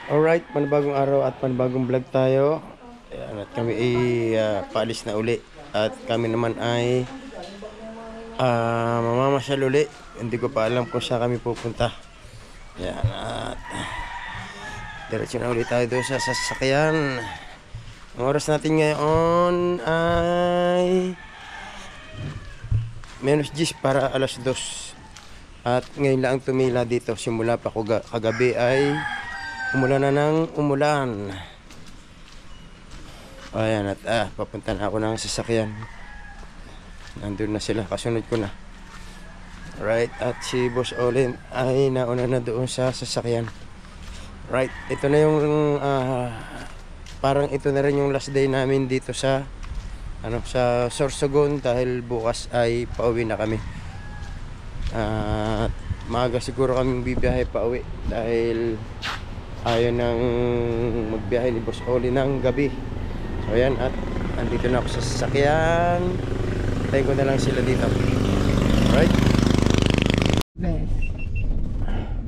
Alright, panibagong araw at panibagong vlog tayo. Ayan, at kami ay paalis na uli. At kami naman ay mamamasyal uli. Hindi ko pa alam kung saan kami pupunta. Ayan, at diretso na uli tayo doon sa sasakyan. Ang oras natin ngayon ay -10 para alas 2. At ngayon lang tumila dito. Simula pa kagabi ay umulan na ng umulan. Ayan, at papunta na ako ng sasakyan. Nandun na sila, kasunod ko na. Right, at si Boss Olin ay nauna na doon sa sasakyan. Right, ito na yung parang ito na rin yung last day namin dito sa sa Sorsogon, dahil bukas ay pauwi na kami. Maaga siguro kaming bibiyahe pauwi dahil ayaw nang magbiyahe ni Boss Oli ng gabi. So ayan, at andito na ako sa sasakyan. Tayo ko na lang sila dito. Alright.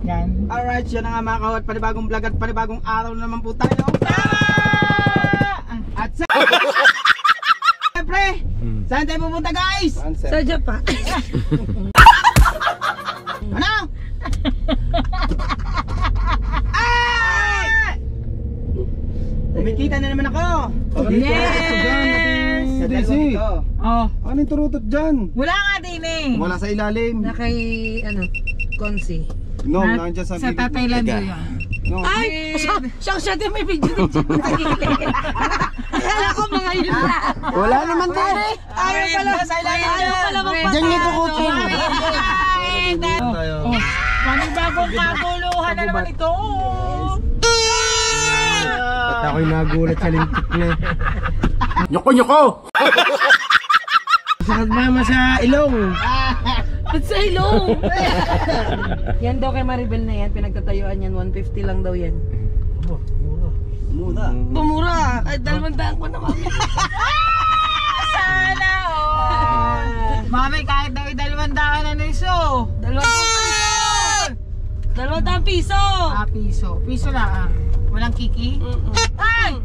Yan. Alright, yan na nga mga kawat. Panibagong vlog at panibagong araw na naman po tayo. At siyempre, saan tayo pupunta guys? Sa Japan. Ano? Kumikita na naman ako. Yes! Sa Daisy. Oh, Anong turutot dyan? wala nga din eh. Wala sa ilalim. Na kay Konsi. No, nandiyan sa Sa gilid. Tatay Lando yan. No. Ay! Siya din may video din siya sa gilid. Akala ko mga yun na. Wala naman tayo. Ayaw pala. Ayaw pala magpatay. Diyan niyo kukutin. Panibagong kaguluhan na naman ito. At ako'y nagulat sa lintik na. Nyoko! Sakit mama sa ilong. Ba't sa ilong? Yan daw kay Maribel na yan, pinagtatayuan yan, 150 lang daw yan. Muna. Pumura! Ay, 200 ko na mami. Sana all! Mami, kahit daw 200 na niso. 200 piso! 200 piso. Piso lang. Walang kiki? Ay!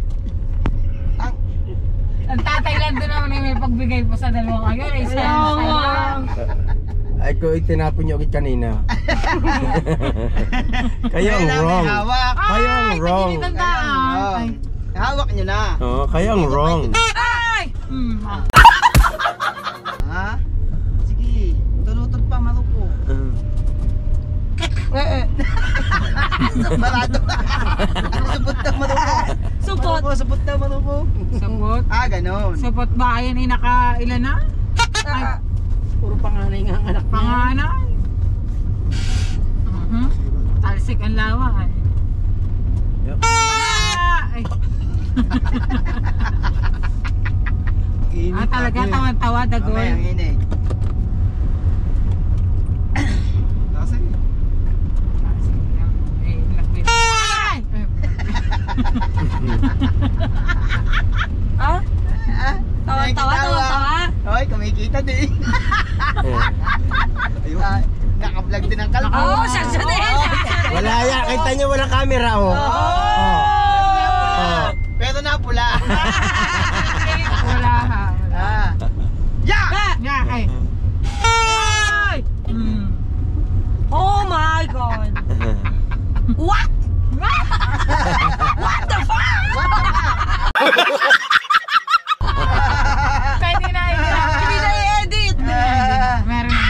Ang Tatay Lando naman ay may pagbigay po sa dalawang kayo. Ay ko itinapon niyo agad kanina. Kayo ang wrong. Kayo ang wrong. Ay! Hawak nyo na. Oh, kayo ang wrong. Ay! Ha? Sige, turutot pa marupo. Barado. Supot na marupo. Supot! Supot na marupo. Supot? Ganon. Supot ba? Ayan ay naka-ilan na? Ay, Puro panganay nga ang anak. panganay. Talsik ang lawa. Yep. Ay. Talaga tawan-tawa, dagol. Mamaya ang inay. Kasi, Ay! Ah? Tawa-tawa. Hoy, kumikita din. Naka-vlog din ang kalbo. Oo, siya din. Wala yan. Kita niyo walang camera, oh. Pero napula. Wala ha. Yeah! Yeah, ay. Ay! Oh my God! What? What the fuck? Pwede na hindi na i-edit. Meron na.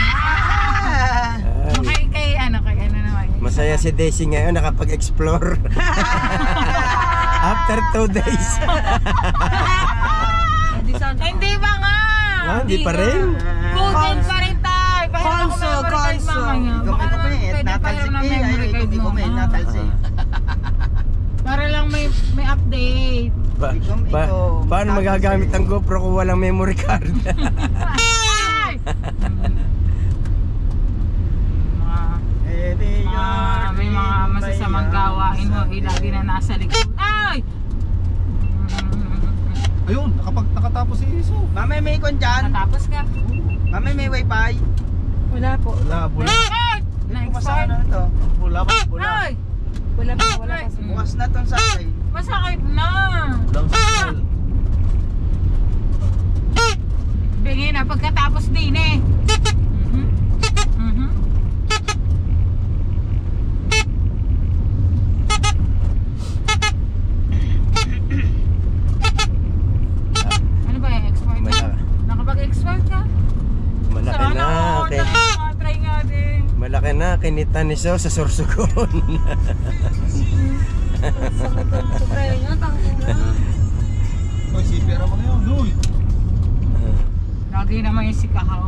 Kay ano naman. Masaya si Daisy ngayon nakapag-explore. After 2 days. Hindi ba nga? Hindi pa rin. Google pa rin tayo. Console. Para lang may update. Paano magagamit ang GoPro kung walang memory card? May mga masasamang gawain mo, lagi na nasa likod. Ay! ayun, nakatapos si Iso. Mamay may kon dyan. Natapos ka? Mamay may wifi. Wala po. Wala. Ay! Na-expired. Na to. Wala. Ay! Wala kasi. Bukas na tong sakay. Masakit na. Lang sa Bingin na pagkatapos din eh. Ano ba yung export ka? Nakapag-export ka? Malaki Sana na. all, try nga din. Malaki na. Kinita ni So sa Sorsogon. Sakit ang supay niya, tangin na. Oy, si pera mo na yun. Uy! Lagi naman yung sikahaw.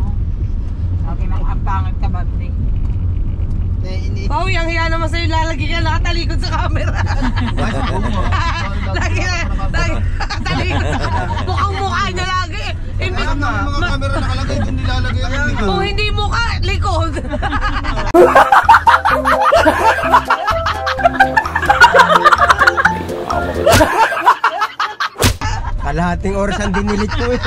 Lagi nang apangit ka ba't eh. Pawi, ang hiya naman sa'yo, lalagi ka nakatalikod sa camera. Lagi nakatalikod sa mukhang mukha niya lagi. Kaya nga, mga camera nakalagay doon nilalagay ang Kung hindi mukha, likod. Kalahating oras ang dinilit ko eh.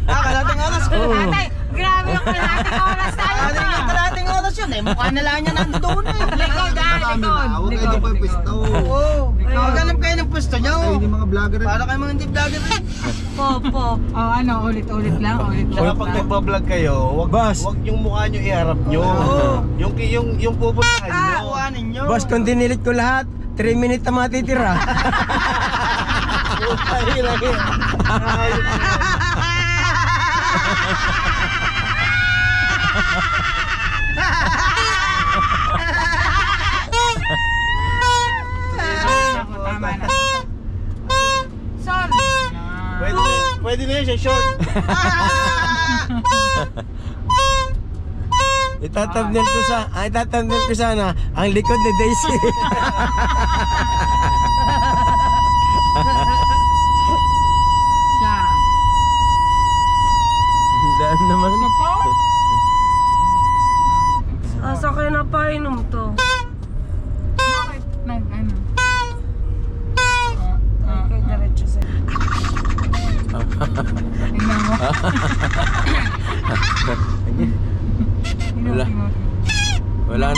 Kalating oras ko. Atay, grabe yung kalahating oras tayo na. Kalating oras yun eh. Mukha na lang niya nandoon eh. Likod ah, likod. Huwag kayo doon pa yung pwesto. Oo. Maghanap kayo ng pwesto nyo. Kayo yung mga vlogger. Para kayo mga hindi vlogger rin. Pop. Oh, ano, ulit-ulit lang, ulit-ulit Saka pag lang. nagbablog kayo, Boss. wag yung mukha nyo iharap nyo. Yung pupuntahan nyo. Kuhanin nyo. Boss, kung dinilit ko lahat, 3 minutes na matitira. Ako, tama na. Sorry. Pwede na yun siya short. Itatthumbnail ko sana ang likod ni Daisy. Siya. Daan naman. Siya po? Asa kayo napainom to? Bakit? Ano? Okay, diretso sa'yo. Tingnan mo. Wala.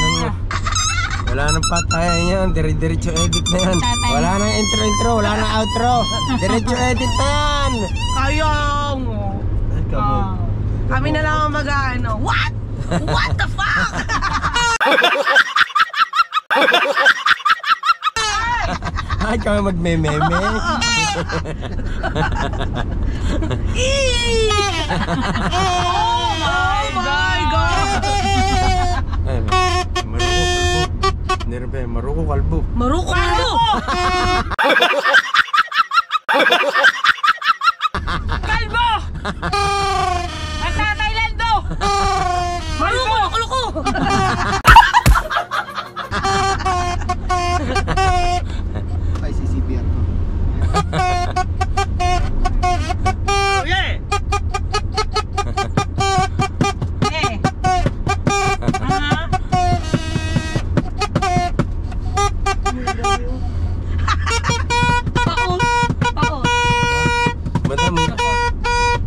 Wala nang patayan yan. Diretso edit na yan. Wala nang intro, wala nang outro. Diretso edit na yan. Kayong! Kami na lang ang mag-ano. What? What the fuck? Ay, kami magme-meme. Oh my God! Maruko kalbo. Maruko mo! Kalbo! Nagtataylando! Maruko! Maruko! Ay, si CPR to. Eh!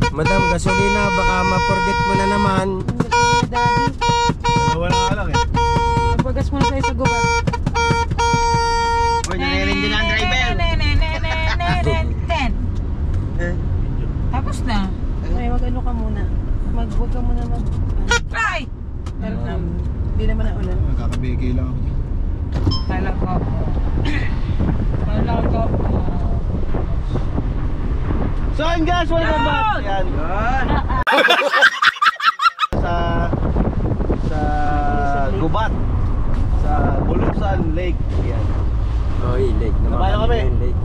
Madam, gasolina, baka ma-forget mo na naman. Wala nga lang eh. Pagbagas mo na tayo sa gubat. Uy, nanirin din ang driver. Tapos na. Ay, mag-ano ka muna. Huwag ka muna mag... Ay! Pero hindi naman na ulan. Magkakabigay lang ako. Talaga. Talaga. So yun guys, welcome back. Yan. sa Gubat. Sa Bulusan Lake. Yan. Oh, lake. Nabayan kami. Lake.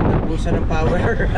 Nabusan ng power.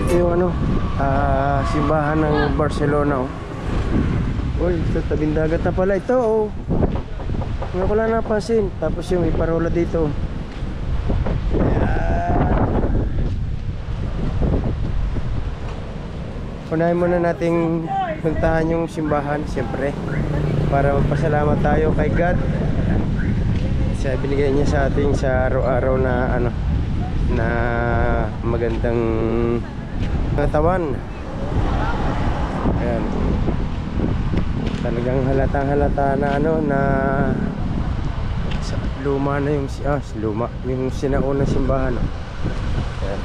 Ito yung ano, simbahan ng Barcelona, oh. Uy, sa tabing dagat na pala ito, oh. Ngayon ko lang napansin. Tapos yung may parola dito. Unahin muna nating puntahan yung simbahan, siyempre, para magpasalamat tayo kay God sa binigay niya sa ating sa araw-araw na ano, na magandang katawan. Ayan. Talagang halatang halata na ano, na luma na yung luma yung sinaunang simbahan, oh. Ayan.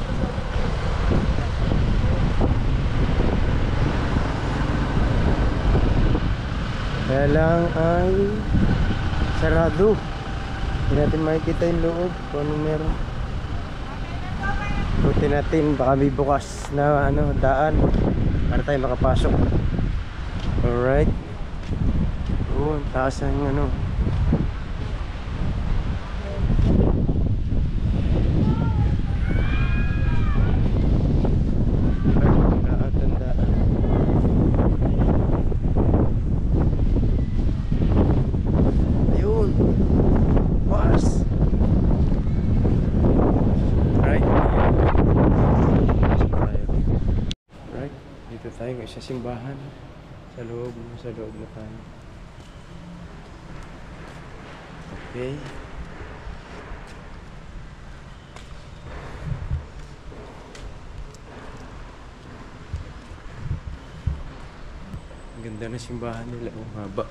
Kaya lang ay sarado. Hindi natin makikita yung loob kung anong meron. Buti natin, baka may bukas na ano, daan para tayo makapasok. Alright. Oo, taas ang ano. Tayo sa simbahan, sa loob na tayo. Okay. Ang ganda na simbahan nila, oh, haba.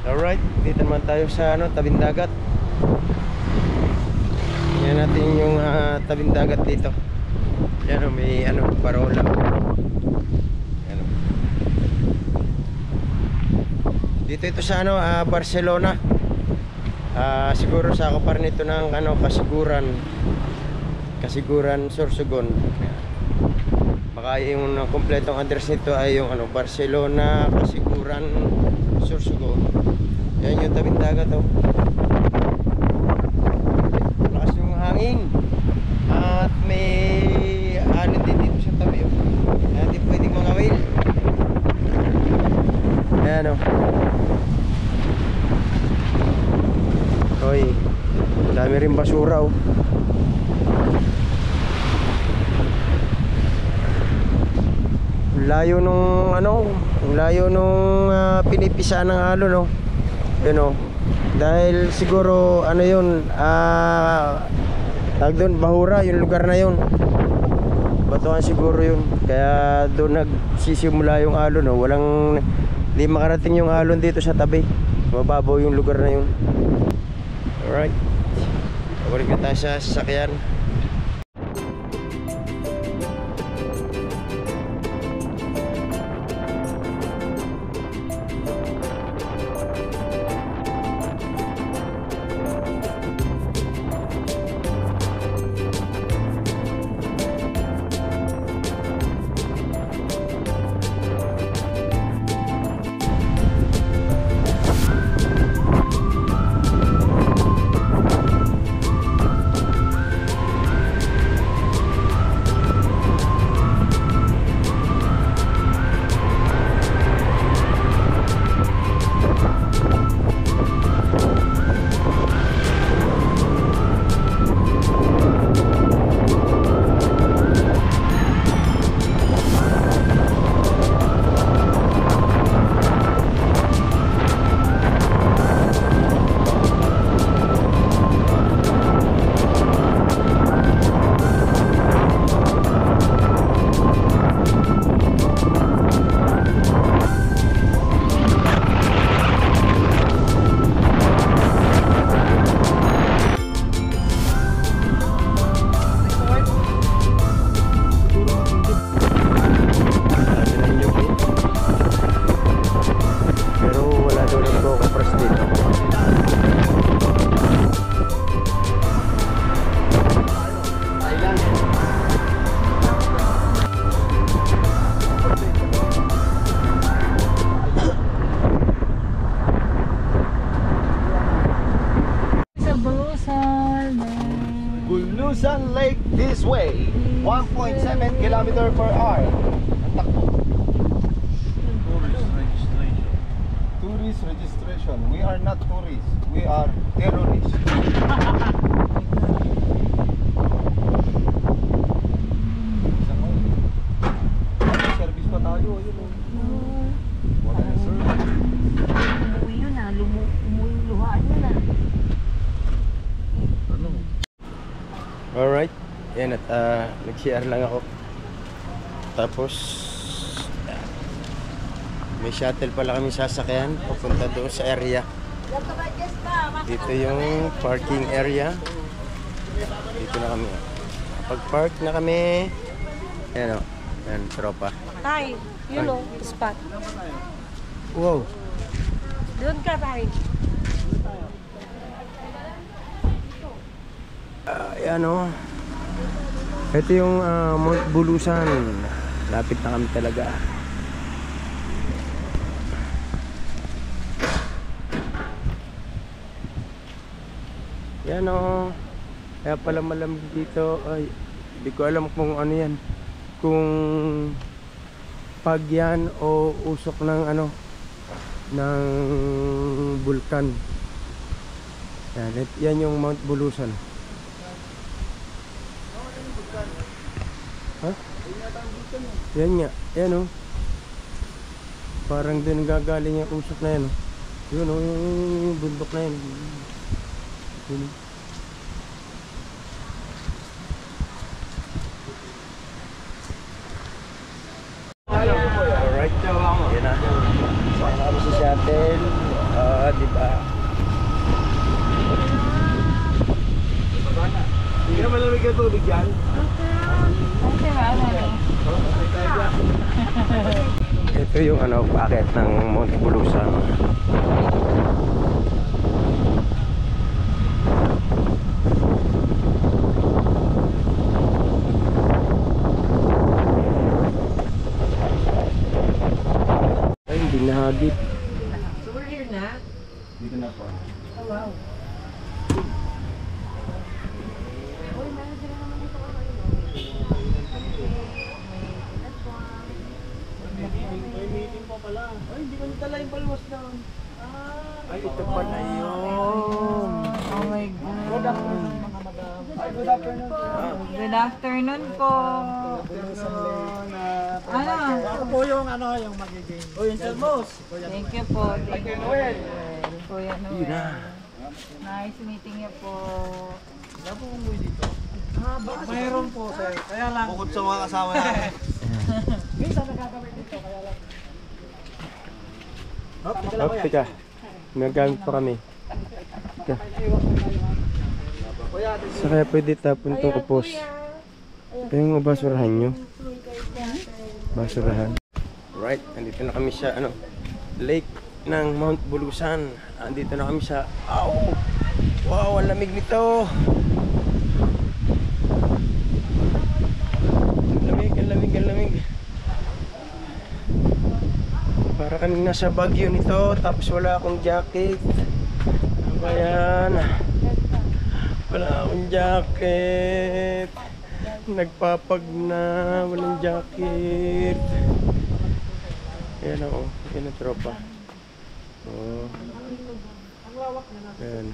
Alright, dito naman tayo sa ano, tabing dagat. Tingnan natin yung tabing dagat dito. Yan, may ano, parola. Yan, dito ito sa ano, Barcelona. Siguro sa kapar nito ng ano, Kasiguran Sorsogon. Baka yung kompletong address nito ay yung ano, Barcelona Kasiguran Sorsogon. Yan yung tabing dagat, oh. Lakas yung hangin. At may alon din dito sa tabi, oh. Hindi pwedeng mangawil. Ayan, oh. Hoy, dami rin basura, oh. Layo nung ano, layo nung pinipisaan ng alon, no. Yun, oh. Dahil siguro ano yun, tag doon, Bahura, yung lugar na yun. Batuhan siguro yun. Kaya doon nagsisimula yung alon, no. Walang, di makarating yung alon dito sa tabi. Mababaw yung lugar na yun. Alright, pabalik na tayo sa sasakyan. Bulusan Lake this way. 1.7 km/h. Ang takbo. Tourist registration. We are not tourists. We are terrorists. Service pa tayo. Ayun oh. Wala na sir. Umuwi yun na, umuwi yung luhaan yun na. Alright. Yan at nag-CR lang ako. Tapos may shuttle pala kami sasakyan papunta doon sa area. Dito yung parking area. Dito na kami. Pag-park na kami. Ayan o. Ayan, tropa. Tay, yun o, spot. Wow. Doon ka, tay. Ayan o. Ito yung Mount Bulusan. Lapit na kami talaga. Yan o. Kaya pala malamig dito. Ay, hindi ko alam kung ano yan. Kung pag yan o usok ng ano, ng bulkan. Yan, yan yung Mount Bulusan. Ha? Yan nga, yan o. Parang din gagaling yung usok na yan o. Yun o, yung bundok na yan. Yun o. Alright, yan na. Saan kami sa shuttle? Diba? Hindi na malamig ang tubig yan. Okay ba? Ito yung ano, packet ng Mount Bulusan. Ay, hindi nahagip. So we're here na? Dito na po. Oh, wow. Ay, hindi ko nitala yung balwas na. Ay, ito pala yun. Oh my God. Good afternoon mga madam. Ay, good afternoon. Good afternoon po. Ano? Ako po yung ano, yung magiging. O, yung Chalmos. Thank you po. Thank you. Noel. Kuya Yun na. Noel. Nice meeting you po. Wala po umuwi dito. Mayroon po, sir. Kaya lang. Bukod sa mga kasama namin. Minsan nagagawin dito, kaya lang. Oh, teka. Nagamit pa kami. Teka. So kaya pwede tapon itong upos. Ito yung basurahan nyo. Basurahan. Right, nandito na kami sa ano, lake ng Mount Bulusan. Andito na kami sa... Ow! Wow, ang lamig nito! Ang lamig. Para kaming nasa Baguio nito, tapos wala akong jacket. Ano ba yan? Wala akong jacket. Nagpapag na, walang jacket. Ayan ako, yan ang tropa. Oh. Ayan.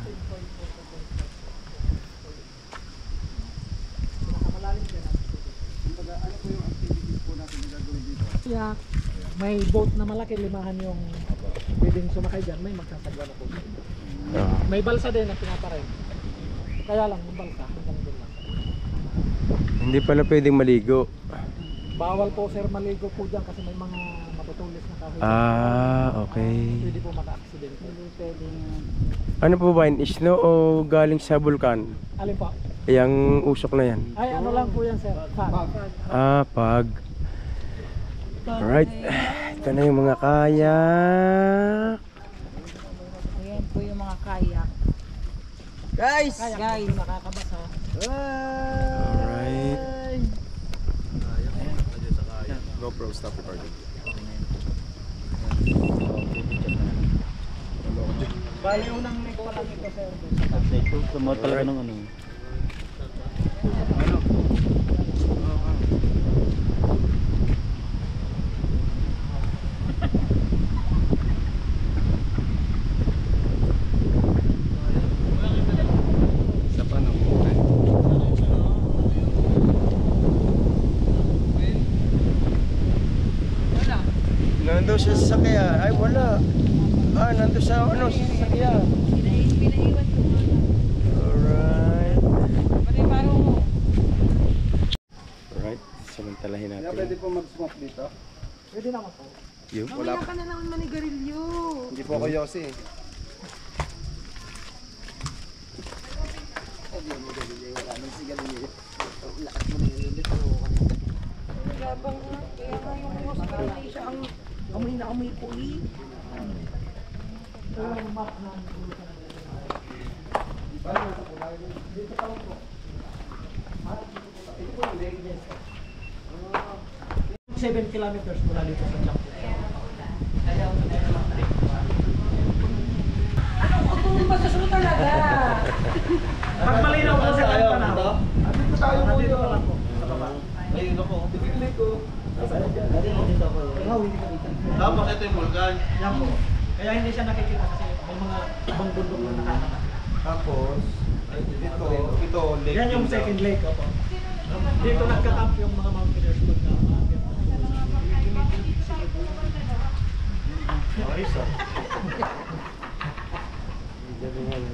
Yeah. May boat na malaki, limahan yung pwedeng sumakay dyan, may magsasagwa na po. Oh. May balsa din na pinaparin. Kaya lang, yung balsa, hanggang doon lang. Hindi pala pwedeng maligo. Bawal po sir maligo po dyan kasi may mga matutulis na kahoy. Okay. Pwede po maka-accident. Hindi pwedeng... Ano po ba yun? Snow o galing sa bulkan? Alin po? Yang usok na yan. Ay, ano lang po yan sir? Fog. Pag. Alright. Ito na yung mga kayak. Ayan po yung mga kayak. Guys! Guys! Nakakabasa. Alright. GoPro, stop recording. Bali, unang link pa lang ito sir. Promote talaga ng ano. Sa panahon. Nandun siya sa sasakyan. Ay, wala. Nandun sa ano, sa sasakyan. Alright. Alright, samantalahin natin. Pwede po mag-smoke dito? Pwede naman po. Yung Mamaya ka na naman manigarilyo. Hindi po ako Yossi. Labang nga. Kaya nga yung hospitalization ang amoy na amoy ko eh. Seven kilometers mula dito sa Japan. Anong masusunod talaga? Pag malinaw po sa kayo, dito tayo mo dito lang po. Sa baba. Ayun ako. Tigil ko. Dito ako. Ikaw hindi ka kita. Tapos ito yung vulkan. Yan po. Kaya hindi siya nakikita kasi may mga ibang bundok na nakakata. Tapos, ito, lake. Yan yung second lake. Opo. Dito nagkakamp yung mga mountaineers pag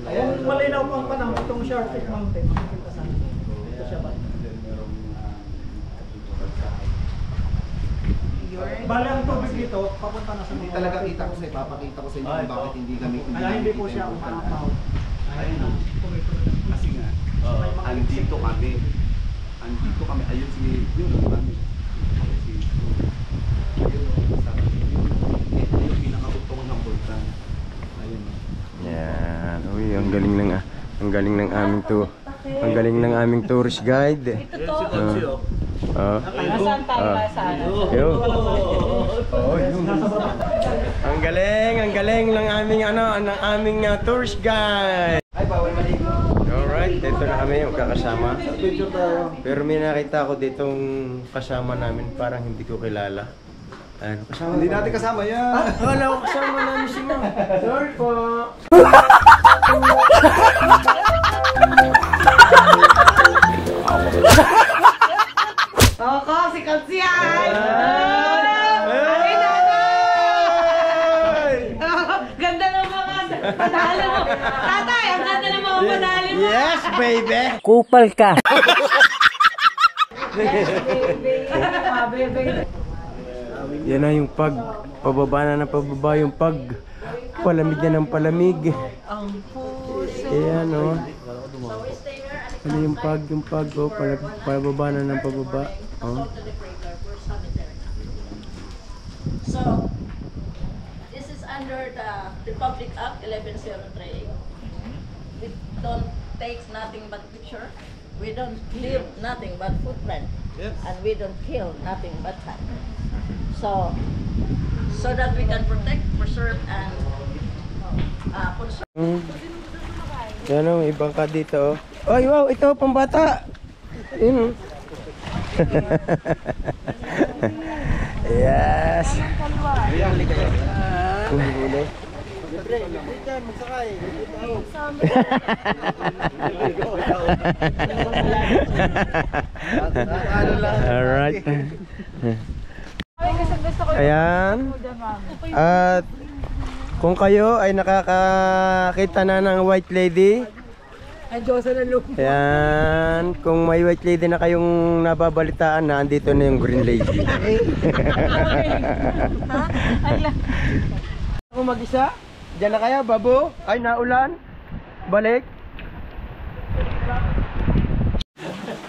Kung malinaw po ang panahon, itong Sharpie Mountain, makikita sa akin. Ito siya ba? Bale ang tubig dito, papunta na sa Hindi talaga kita ko sa ipapakita ko sa inyo kung bakit hindi kami Kaya hindi po siya umanapaw. Ayun na. Kasi nga, andito kami. Andito kami. Ayun si yun kami. Ito yung pinakabutong ng bulkan. Ayun. Yan. Uy, ang galing ng aming ang galing ng aming tourist guide. Ito to. Nasaan tayo sa ano? Ang galing ng aming tourist guide. Ay, bawal maligo. Alright, dito na kami magkakasama. Pero may nakita ko ditong kasama namin, parang hindi ko kilala. Ano, kasama Hindi ko? natin kasama yan. Wala ko kasama namin si Ma'am. Sorry po. Ako, si Katsiyan! Ganda ng mga padali mo. Tatay, ang ganda ng mga padali mo. Yes, baby. Kupal ka. Bebe. Yan na yung pababa na ng pababa yung palamig na ng palamig. Ang puso. Ayan o. Ano yung oh, pababa na ng pababa. Oh. So, this is under the Republic Act 1103. We don't take nothing but picture. We don't leave nothing but footprint. Yes. And we don't kill nothing but time. So that we can protect, preserve, and conserve. Yan o, ibang ka dito oh. Ay, wow, ito pambata. Yun. Yes. Alright. Ayan. At kung kayo ay nakakakita na ng white lady, Ay, Diyosa na lupa. ayan, kung may white lady na kayong nababalitaan na, andito na yung green lady. Ako mag-isa? Diyan na kaya, babo? Ay, naulan? Balik?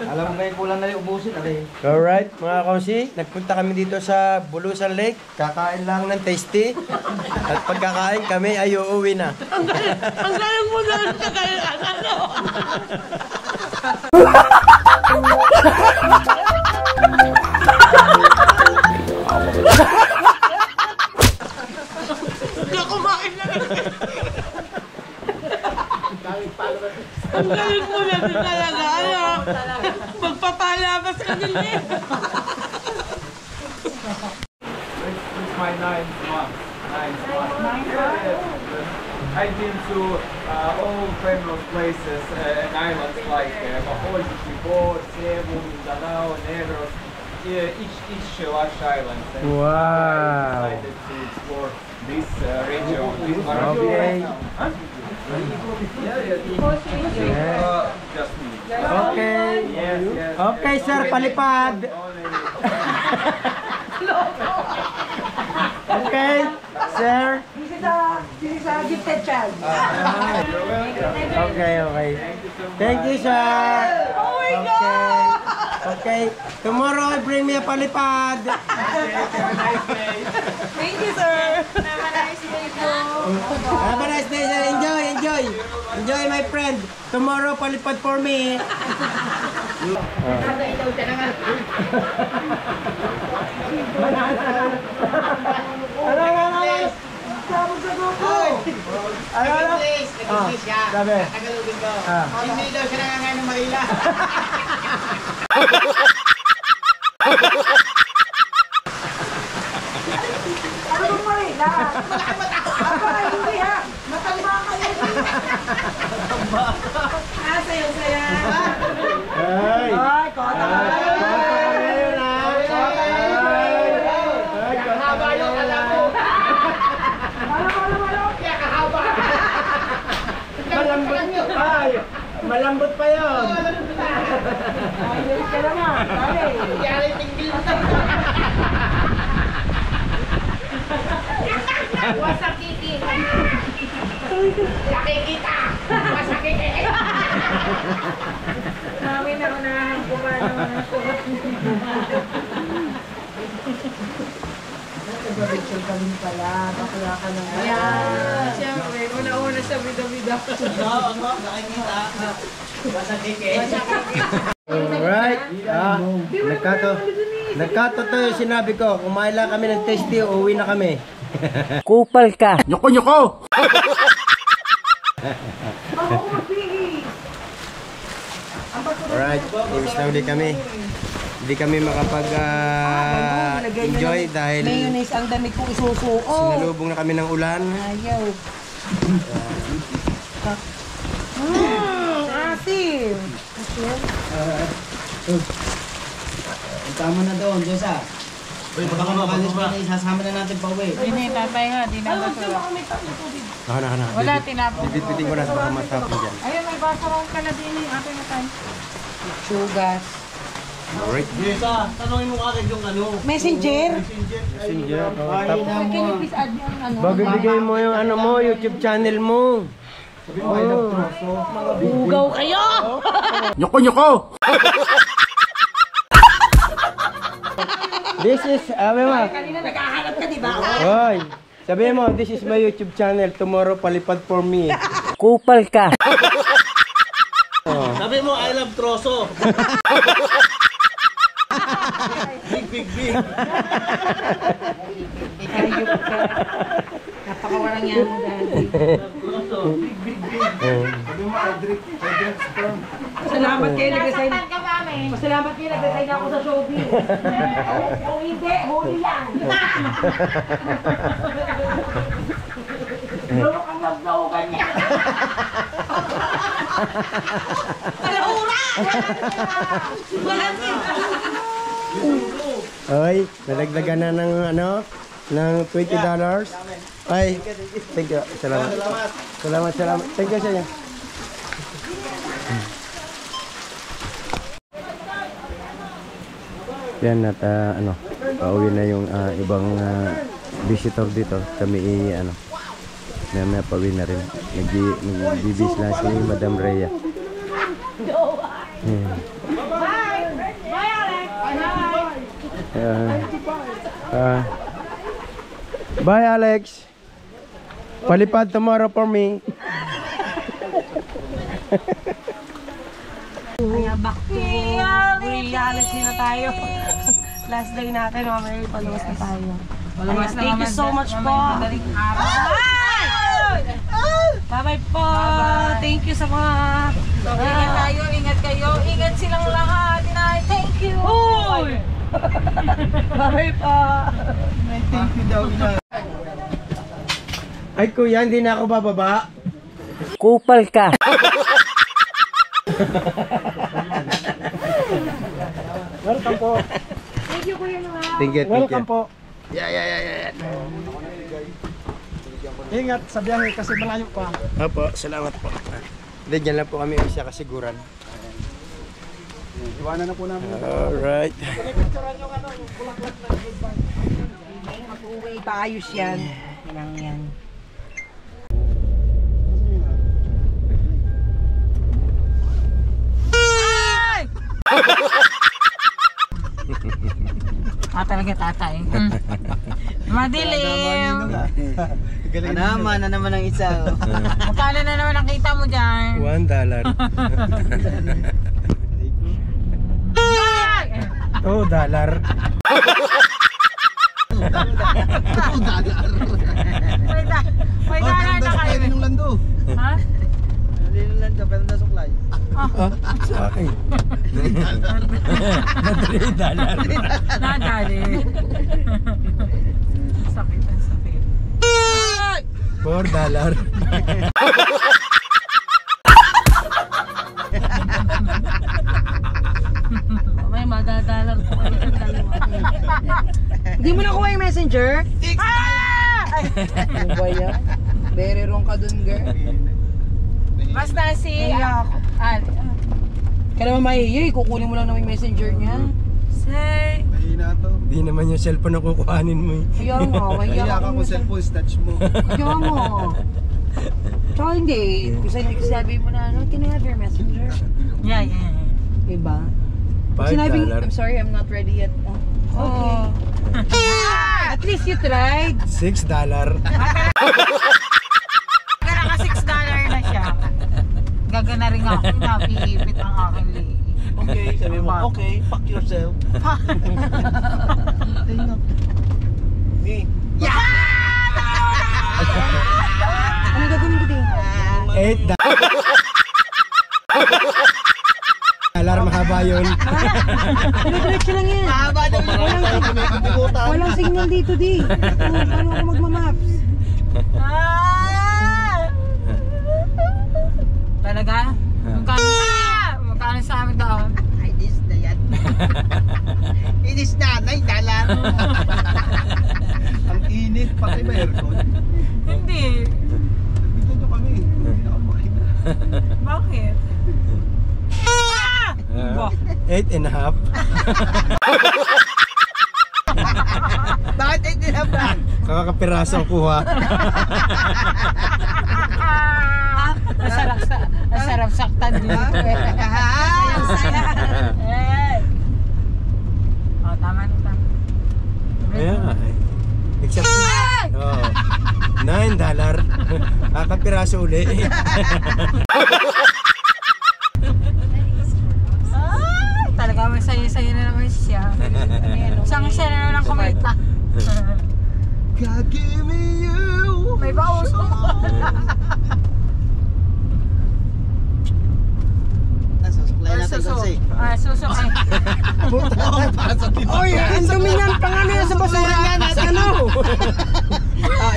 Alam mo ba yung kulang na yung ubusin? Alright, mga kausi, nagpunta kami dito sa Bulusan Lake. Kakain lang ng tasty. At pagkakain kami ay uuwi na. Ang galing mo na sa kaya ano? Kumain na lang. Ang galing mo na Talaga, ano? Magpapalabas ka din eh. It's my ninth month. I've been to all famous places and islands like Bohol, Tibor, Cebu, Mindanao, Negros, each large island. And Wow. I decided to explore this region, this part of Okay. Huh? Just me. Okay. Yes, yes. Okay, sir, palipad. Okay, sir. This is a gifted child. Okay, okay. Thank you, sir. Oh my God! Okay. Tomorrow, bring me a palipad. Thank you, sir. Have a nice day po. Have a nice day, sir. Enjoy, enjoy. Enjoy, my friend. Tomorrow, palipad for me. Hindi daw siya nangangain ng Manila. Ano bang Marila? Hindi ha. Matanda kayo. Sayo-saya. Ay. Ay, kota ka. Kahaba yung alam mo. Kaya kahaba. Malambot nyo. Ay, malambot pa yun. Ayos ka naman. Dali. Yari tingil mo. Wasakiki. Nakikita. Wasakiki. Namin na unahan ko ba naman ako. Nag-ritual ka rin pala. Bakla ka naman. Ayan. Siyempre, una-una sa bida-bida. Alright. Nagkatotoo yung sinabi ko. Kumain lang kami ng tasty, uuwi na kami. Kupal ka. Nyoko-nyoko! Alright. Imbis na uli kami. Hindi kami makapag-enjoy dahil Mayonnaise ang damit kong isusuot. sinalubong na kami ng ulan. Ayaw. Asim. Tama na doon, Josa. Baka makalis pa na isasama na natin pa uwi. Hindi, tatay ha, di na masarap. Naka. Wala, tinapon. Pipiting ko na sa baka matapin dyan. Ayun, may basarong ka na din eh. Atin na tayo. Sugas. Alright. Josa, tanongin mo agad yung ano. Messenger? Messenger. Can you please add yung ano? Bago bigay mo yung ano mo, YouTube channel mo. Bugaw kayo! Nyoko-nyoko! This is, sabi mo. Kanina naghahanap ka, di ba? Hoy, sabi mo, this is my YouTube channel. Tomorrow, palipad for me. Kupal ka. Sabi mo, I love troso. Big. Ayup ka. Napakawalang yan, daddy. Sabi mo, I drink sperm. Salamat kayo nag-resign. Saan ka mami? Salamat kayo nag-resign ako sa showbiz. Kung hindi, huli lang. Lawak ang laglawakan niya. Kalahura! Walang Hoy, nalagdagan na ng ano, ng $20. Ay, thank you. Salamat. Salamat. Thank you sa inyo. Yan at ano, pauwi na yung ibang visitor dito. Kami ano, may pauwi na rin. Nagbibis lang si Madam Rhea. Bye Alex. Palipad tomorrow for me. back to reality na tayo. Last day natin, may paluwas na tayo. Thank you so much po. Bye-bye po. Bye-bye. Thank you sa mga... So, ingat tayo, ingat kayo. Ingat silang lahat. Inay, thank you. Uy! Bye po. May thank you daw na. Ay kuya, hindi na ako bababa. Kupal ka. Welcome po. Thank you, Kuya Noel. Thank you. Welcome po. Yeah. Ingat sa biyahe kasi malayo pa. Opo, salamat po. Hindi, dyan lang po kami isa kasiguran. Iwanan na po namin. Alright. Mag-uwi, paayos yan. Yan yan. Talaga tatay. Madilim. Na naman ang isa. Magkano na naman nakita mo dyan? $1. $2. May dala na kayo. Ng lando. Ha? Nalilan ka pero nasuklay. Sa akin. $3. Nadali. Sakit ang sakit. $4. May madadalar po kayo sa dalawa. Hindi mo nakuha yung messenger? Ano ba yan? Very wrong ka dun, girl. Basta si... Kaya ako. Kaya naman mahihiya, kukunin mo lang naman yung messenger niya. Say... Mahina to. Di naman yung cellphone na kukuhanin mo eh. Kaya nga, mahihiya Kaya ako. ka kung cellphone, snatch mo. Kaya mo. Tsaka hindi. Kung sabi mo na, ano, can I have your messenger? Yeah. Diba? Pag sinabing, $5. I'm sorry, I'm not ready yet. Okay. At least you tried. $6. Kaya naka $6 na siya. Gagana rin ako. Napiipit ang aking lihi. Okay, sabi mo, okay, fuck yourself. Me. Ano gagawin ko din? $8. Mahaba yun. Diretso lang yan. Walang signal dito, di. Paano ako magmamaps? Talaga? Magkano sa amin daw? Ay, this na yan. Inis na, dalan. Ang init, pati ba aircon? Hindi. Bigyan nyo kami. Hindi na ako makina. Bakit? 8.5. Bakit ay dinabang? Kakapiraso ang kuha. Masarap saktan dito. Oh, tama na. Ayan. Except, $9. Kakapiraso uli. Talaga masaya-saya na naman siya. Siyang siya na naman kumita. God give me you. May baos. Nasusuklay natin kasi. Susok eh. Oy, ang dumi niyan. Pangano yan sa basura. Ano?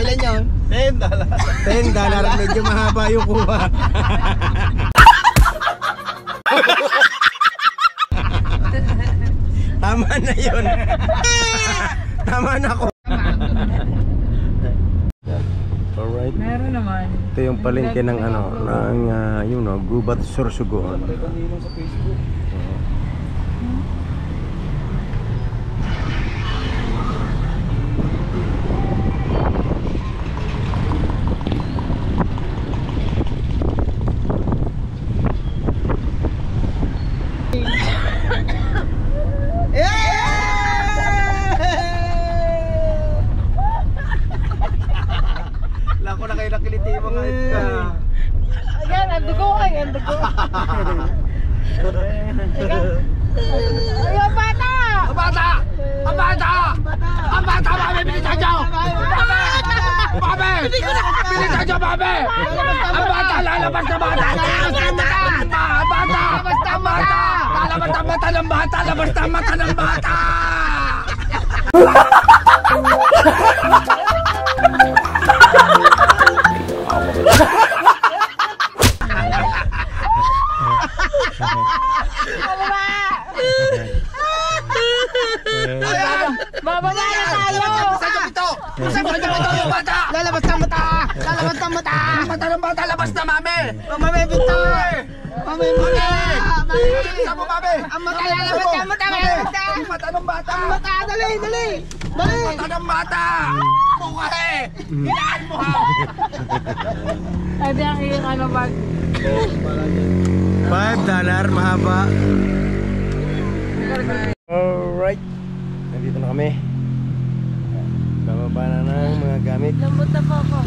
Ilan yun? $10. Medyo mahaba yung kuha. Tama na yun. Tama na ako. Alright. Meron naman. Ito yung palengke ng ano, ng Gubat Sorsogon. Lako na kayo nakiliti mga ito. Ayan, ang dugo ay, ang dugo. Ayaw, bata! Ang bata! Ang bata! Ang bata! Mamimili sa inyo! Pabe! Bilisan nyo, Pabe! Ang bata, lalabas na bata! Lalabas na mata! Lalabas na mata! Lalabas na mata ng bata! Lalabas na mata ng bata! Bababa na tayo! Lalabas na mata! Lalabas na mata! Mata ng bata! Labas na, mami! Mami, bito! Mami! Saan mo, mami? Ang mata! Lalabas na mata! Ang mata ng bata! Ang mata! Dali! Dali! Dali! Mata ng bata! Bukahe! Hilaan mo, ha! Ay, di ang iyong ano bag. $5, mahaba. Alright. Nandito na kami. Bababa na ng mga gamit. Lambot na po ako.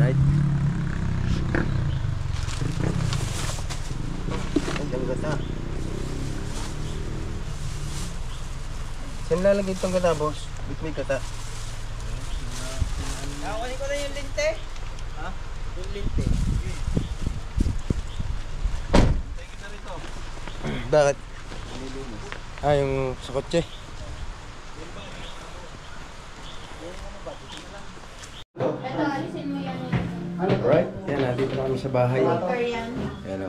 Right. Ang gata. Saan lalagay itong gata, boss? Bit may gata. Kunin ko na yung linte. Ha? Yung linte. Bakit? Yung sa kotse. Alright, yan, nandito na kami sa bahay. Yan o.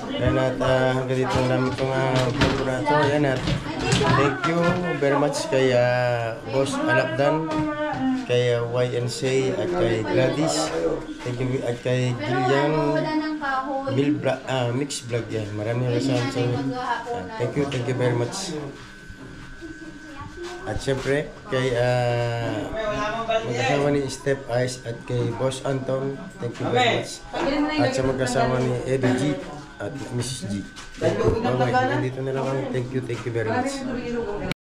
Yan at hanggang dito na namin itong vlog na ito. Yan at thank you very much kay Boss Alakdan, kay YNC at kay Gladys. Thank you at kay Gillian Mix Vlog yan. Maraming salamat sa inyo. Thank you very much. At syempre kay mag-asawa ni Step Ice at kay Boss Anton, thank you very much. At sa mag-asawa ni Eddie G at Mrs. G. Thank you. Bye-bye. Nandito na lang kami. Thank you very much.